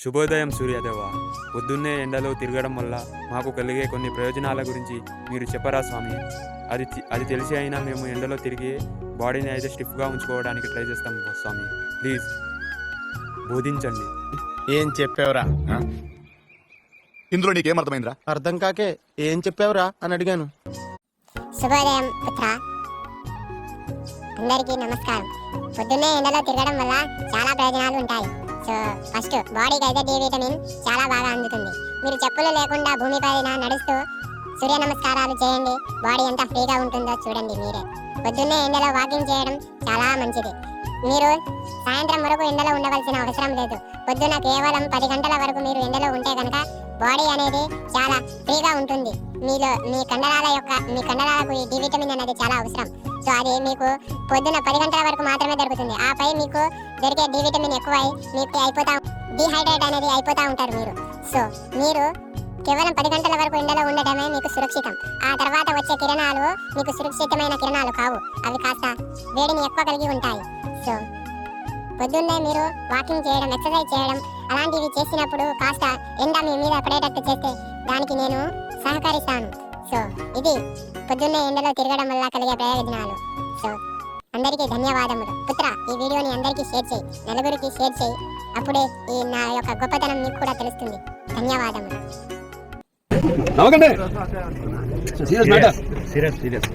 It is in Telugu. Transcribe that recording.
శుభోదయం సూర్యదేవ. పొద్దున్నే ఎండలో తిరగడం వల్ల మాకు కలిగే కొన్ని ప్రయోజనాల గురించి మీరు చెప్పరా స్వామి? అది తెలిసి అయినా మేము ఎండలో తిరిగి బాడీని అయితే స్టిఫ్గా ఉంచుకోవడానికి ట్రై చేస్తాం స్వామి. ప్లీజ్ బోధించండి. ఏం చెప్పావురా? ఇందులో నీకేం అర్థమైందిరా? అర్థం కాకే ఏం చెప్పావురా అని అడిగాను. శుభోదయం పుత్ర, అందరికీ నమస్కారం. పొద్దున్నే ఎండలో తిరగడం వల్ల చాలా ప్రయోజనాలు ఉంటాయి. సో ఫస్ట్ బాడీకి అయితే డి విటమిన్ చాలా బాగా అందుతుంది. మీరు చెప్పులు లేకుండా భూమిపైన నడుస్తూ సూర్య నమస్కారాలు చేయండి. బాడీ ఎంత ఫ్రీగా ఉంటుందో చూడండి మీరే. పొద్దున్నే ఎండలో వాకింగ్ చేయడం చాలా మంచిది. మీరు సాయంత్రం వరకు ఎండలో ఉండవలసిన అవసరం లేదు. పొద్దున కేవలం 10 గంటల వరకు మీరు ఎండలో ఉంటే కనుక బాడీ అనేది చాలా ఫ్రీగా ఉంటుంది. మీ కండరాలకు ఈ డి విటమిన్ అనేది చాలా అవసరం. సో అది మీకు పొద్దున 10 గంటల వరకు మాత్రమే దొరుకుతుంది. ఆపై మీకు దొరికే డి విటమిన్ ఎక్కువై మీకు డిహైడ్రేట్ అనేది అయిపోతా ఉంటారు మీరు. సో మీరు కేవలం 10 గంటల వరకు ఎండలో ఉండటమే మీకు సురక్షితం. ఆ తర్వాత వచ్చే కిరణాలు మీకు సురక్షితమైన కిరణాలు కావు. అవి కాస్త వేడిని ఎక్కువ కలిగి ఉంటాయి. సో పొద్దున్నే మీరు వాకింగ్ చేయడం, ఎక్సర్సైజ్ చేయడం అలాంటివి చేసినప్పుడు కాస్త ఎండ మీ మీద పడేటట్టు చేస్తే దానికి నేను సహకరిస్తాను. సో ఇది పొద్దున్నే ఎండలో తిరగడం వల్ల కలిగే ప్రయోజనాలు. సో అందరికీ ధన్యవాదములు. పుత్ర, ఈ వీడియోని అందరికీ షేర్ చేయి, నలుగురికి షేర్ చేయి. అప్పుడే ఈ నా యొక్క గొప్పతనం మీకు కూడా తెలుస్తుంది. ధన్యవాదములు. నవ్వకండి. Serious matter. సీరియస్